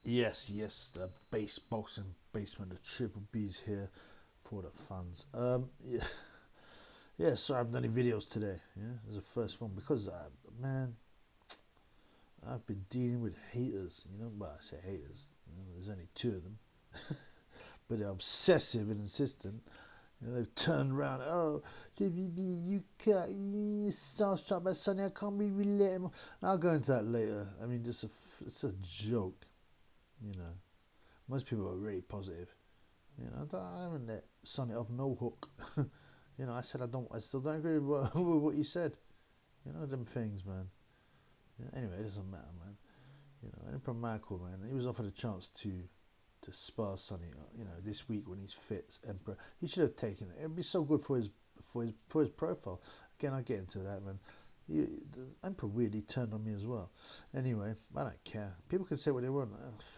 Yes, yes, the base boxing basement, the triple B's here for the fans. Yeah, yeah. So I've done any videos today. Yeah, this is the first one because man, I've been dealing with haters. Well, I say haters. There's only two of them, but they're obsessive and insistent. They've turned around. Oh, JBB, you can't. You starstruck by Sonny. I can't be relatable. I'll go into that later. I mean, it's a joke. You know, most people are really positive. I haven't let Sonny off no hook. I said I still don't agree with with what you said. Them things, man. Anyway, it doesn't matter, man. Emperor Michael, man, he was offered a chance to spar Sonny. This week when he's fit, Emperor, he should have taken it. It'd be so good for his profile. Again, I get into that, man. The Emperor weirdly turned on me as well. Anyway, I don't care. People can say what they want.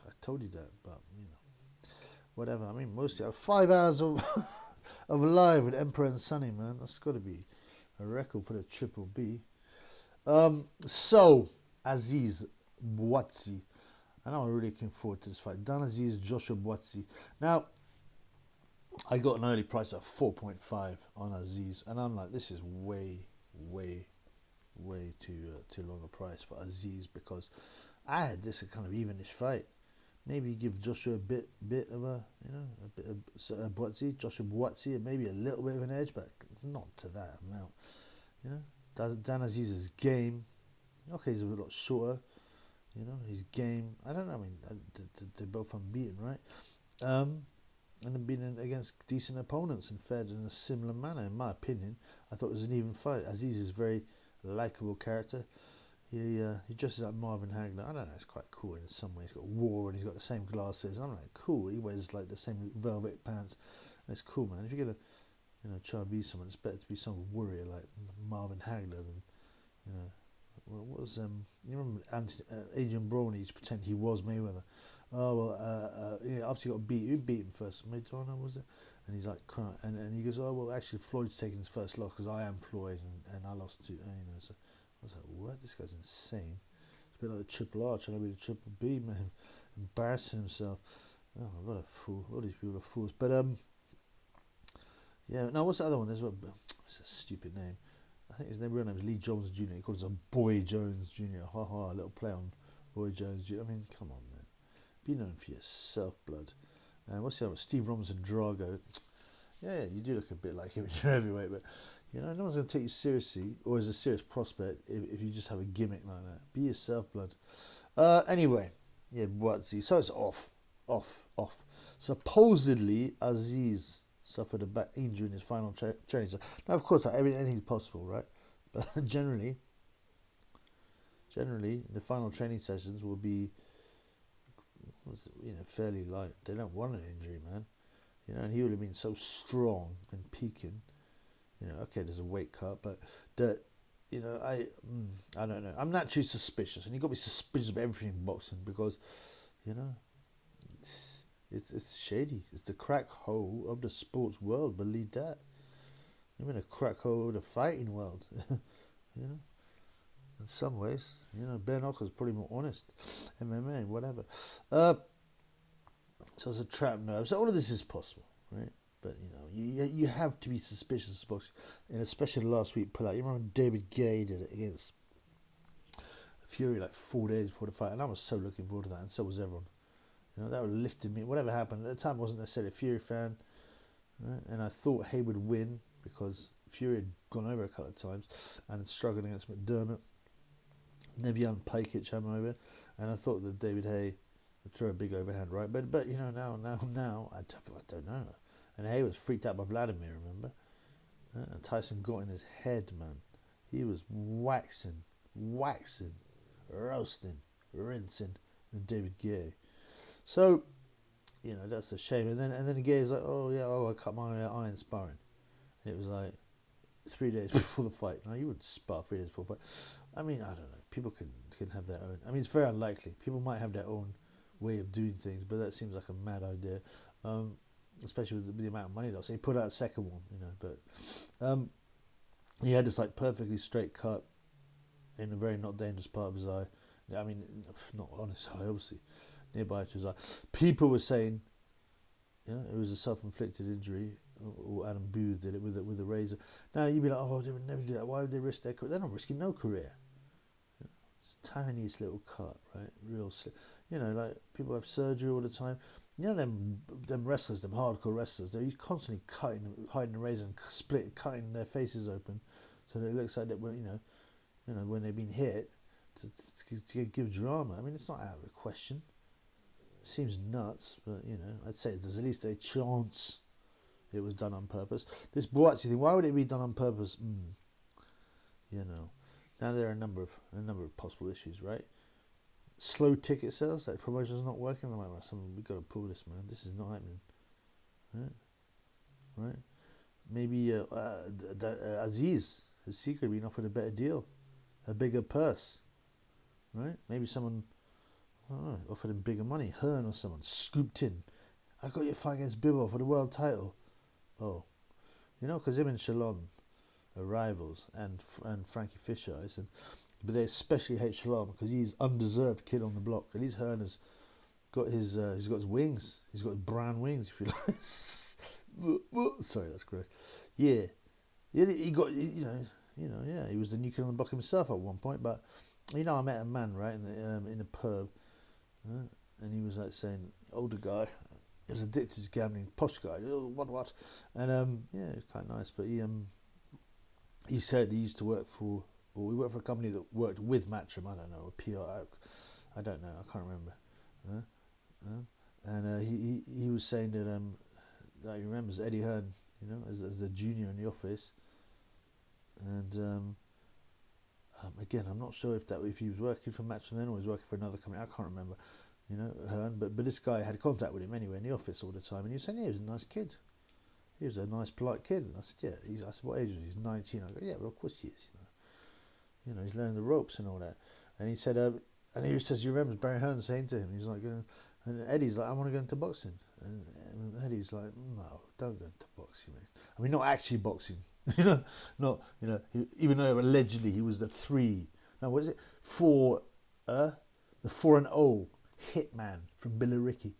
I told you that, but whatever. I mean, mostly 5 hours of of live with Emperor and Sonny, man. That's got to be a record for the triple B. So Azeez Buatsi, and I'm really looking forward to this fight. Dan Azeez, Joshua Buatsi. Now, I got an early price of 4.5 on Azeez, and I'm like, this is way too long a price for Azeez because I had this a kind of evenish fight. Maybe give Joshua a bit of a bit of Buatsi, Joshua Buatsi, and maybe a little bit of an edge, but not to that amount. Dan Aziz's game. Okay, he's a lot shorter. His game. I don't know. I mean, they're both unbeaten, right? And they've been against decent opponents and fared in a similar manner, in my opinion. I thought it was an even fight. Azeez is a very likable character. He dresses like Marvin Hagler. I don't know, it's quite cool in some ways. He's got war and he's got the same glasses. I'm like, cool. He wears like the same velvet pants. And it's cool, man. If you're gonna try and be someone, it's better to be some warrior like Marvin Hagler than what was you remember Adrian Brody used to pretend he was Mayweather. Oh well, after he got beat, who beat him first? Madonna, was it? And he's like crying, and he goes, oh well, actually Floyd's taking his first loss because I am Floyd, and I lost to So I was like, what? This guy's insane. It's a bit like the Triple R trying to be the Triple B, man, embarrassing himself. Oh, what a fool! All these people are fools. But yeah. Now what's the other one? There's it's a stupid name. I think his real name is Lee Jones Jr. He calls him Boy Jones Jr. Ha ha, a little play on Boy Jones Jr. I mean, come on, man. Be known for yourself, blood. And what's the other one? Steve Robinson Drago. Yeah, you do look a bit like him in your heavyweight, but no one's going to take you seriously or as a serious prospect if you just have a gimmick like that. Be yourself, blood. Anyway, yeah, Buatsi. So it's off. Supposedly, Azeez suffered a back injury in his final training. So now, of course, anything's possible, right? But generally, the final training sessions will be, fairly light. They don't want an injury, man. And he would have been so strong and peaking. Okay, there's a weight cut, but that, I don't know. I'm naturally suspicious, and you've got to be suspicious of everything in boxing because, it's shady. It's the crack hole of the sports world. Believe that. I'm in a crack hole of the fighting world. In some ways, bare knuckles probably more honest. MMA, whatever. So it's a trap nerve. So all of this is possible, right? But you have to be suspicious of boxing, and especially last week pull out. You remember David Gay did it against Fury like 4 days before the fight, and I was so looking forward to that, and so was everyone. That would have lifted me. Whatever happened at the time, I wasn't necessarily a Fury fan, right? And I thought Hay would win because Fury had gone over a couple of times and had struggled against McDermott. Nevian Pakic came over, and I thought that David Hay would throw a big overhand, right? But now I don't know. And Hay was freaked out by Vladimir, remember? And Tyson got in his head, man. He was waxing, roasting, rinsing David Gay. So, that's a shame. And then Gay's like, I cut my iron sparring. And it was like 3 days before the fight. No, you wouldn't spar 3 days before the fight. I mean, I don't know. People can have their own. I mean, it's very unlikely. People might have their own way of doing things, but that seems like a mad idea. Especially with the amount of money though. So he put out a second one, but he had this like perfectly straight cut in a very not dangerous part of his eye. I mean, not on his eye, obviously. nearby to his eye. People were saying, yeah, it was a self-inflicted injury, or Adam Booth did it with a razor. Now you'd be like, oh, they would never do that. Why would they risk their career? They're not risking no career. It's tiniest little cut, right? Real, you know, like people have surgery all the time. You know them wrestlers, them hardcore wrestlers. They're constantly hiding the razor and cutting their faces open, so that it looks like that. When you know when they've been hit, to give drama. I mean, it's not out of the question. It seems nuts, but you know, I'd say there's at least a chance it was done on purpose. This Buatsi thing, why would it be done on purpose? You know, now there are a number of possible issues, right? Slow ticket sales, that promotion's not working. I'm like, we've got to pull this, man. This is not happening, right? Maybe Azeez, his secret, been offered a better deal, a bigger purse, right? Maybe someone, I don't know, offered him bigger money. Hearn or someone scooped in. I got you a fight against Bivol for the world title. Oh, you know, because him and Shalom are rivals, and Frankie Fisher is, but they especially hate Shalom because he's undeserved kid on the block. At least Hearn has got his wings. He's got his brown wings, if you like. Sorry, that's gross. Yeah, he got yeah. He was the new kid on the block himself at one point. But you know, I met a man right in the pub, and he was like saying, older guy. He was addicted to gambling, posh guy. What? And yeah, it was quite nice. But he said he used to work for. Or we worked for a company that worked with Matchroom. I don't know, a PR. I don't know. I can't remember. And he was saying that he remembers Eddie Hearn, you know, as a junior in the office. And again, I'm not sure if he was working for Matchroom then or he was working for another company. I can't remember, you know, Hearn. But this guy had contact with him anyway in the office all the time, and he was saying, yeah, he was a nice kid. He was a nice, polite kid. And I said, yeah. I said, what age was he? He's 19. I go, yeah, well, of course he is. You know, he's learning the ropes and all that. And he said, and he says he remembers Barry Hearn saying to him, he's like, and Eddie's like, I want to go into boxing. And Eddie's like, no, don't go into boxing, man. I mean, not actually boxing, even though allegedly he was the 3. Now, what is it? The 4-0 hitman from Billericay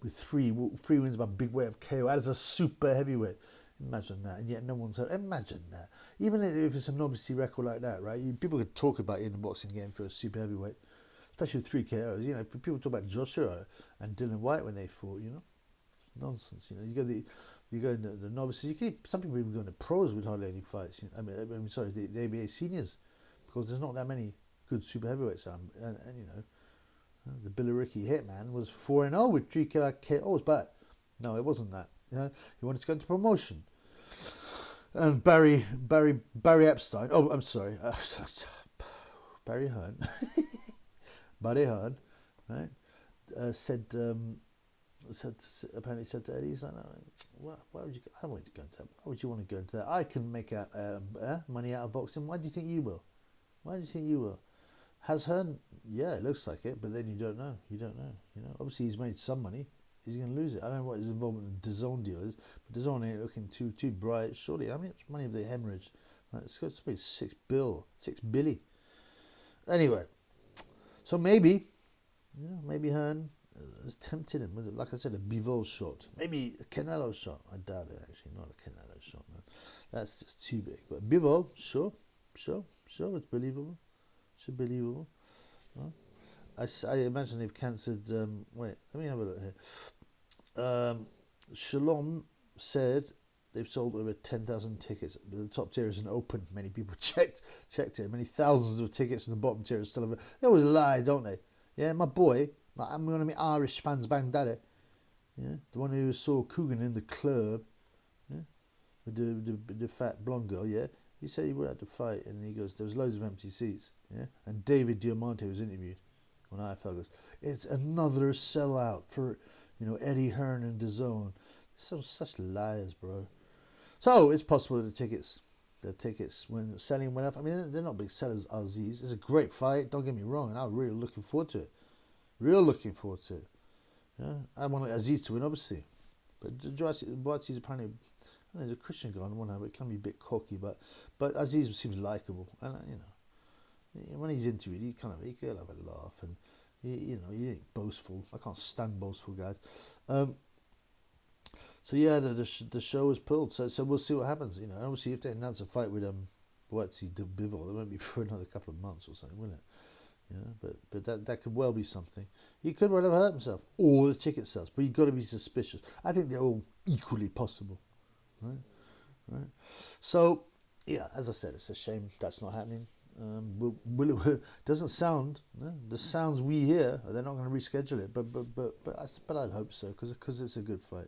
with 3 wins by big weight of KO. That is a super heavyweight. Imagine that, and yet no one's heard. Imagine that. Even if it's a novice record like that, right? People could talk about it in the boxing game for a super heavyweight, especially with 3 KOs. You know, people talk about Joshua and Dylan White when they fought. You know, nonsense. You know, you go into the novices. Some people even go into pros with hardly any fights. You know, I mean, sorry, the ABA seniors, because there's not that many good super heavyweights. And you know, the Billericay hitman was 4-0 with 3 KOs, but no, it wasn't that. He wanted to go into promotion, and Barry Epstein. Oh, I'm sorry, Barry Hearn. Barry Hearn, right? Apparently said to Eddie, he's like, why would you? I want you to go into that. Why would you want to go into that? I can make out money out of boxing. Why do you think you will? Has Hearn? Yeah, it looks like it, but then you don't know. You know, obviously he's made some money. He's going to lose it. I don't know what his involvement in the DAZN deal is, but DAZN ain't looking too bright. Surely, how much money have they hemorrhaged? Right, it's got to be $6 billion. Anyway, so maybe Hearn has tempted him with, like I said, a Bivol shot, maybe a Canelo shot. I doubt it, actually, not a Canelo shot, man. That's just too big. But Bivol, sure, it's believable. It's believable. Huh? I imagine they've cancelled. Wait, let me have a look here. Shalom said they've sold over 10,000 tickets. The top tier isn't open. Many people checked it. Many thousands of tickets in the bottom tier are still available. They always lie, don't they? Yeah, my boy, I'm one of my Irish fans, bang daddy. Yeah, the one who saw Coogan in the club. Yeah, with the fat blonde girl. Yeah, he said he would have to fight, and he goes, there was loads of empty seats. Yeah, and David Diamante was interviewed. When IFL goes, it's another sellout for, you know, Eddie Hearn and DAZN. Such liars, bro. So it's possible the tickets when selling went up. I mean, they're not big sellers. Azeez, it's a great fight. Don't get me wrong, and I'm really looking forward to it. Yeah, I want Azeez to win, obviously, but Buatsi is apparently, there's a Christian guy on one hand, but it can be a bit cocky. But Azeez seems likable, and you know. When he's interviewed, he could have a laugh, and You know, you ain't boastful. I can't stand boastful guys. So yeah, the show was pulled. So we'll see what happens. You know, obviously if they announce a fight with Buatsi Bivol, it won't be for another couple of months or something, will it? Yeah, but that could well be something. He could well have hurt himself, or the ticket sales. But you've got to be suspicious. I think they're all equally possible, right? Right. So yeah, as I said, it's a shame that's not happening. Doesn't sound, the sounds we hear, they're not going to reschedule it, but I'd hope so because it's a good fight.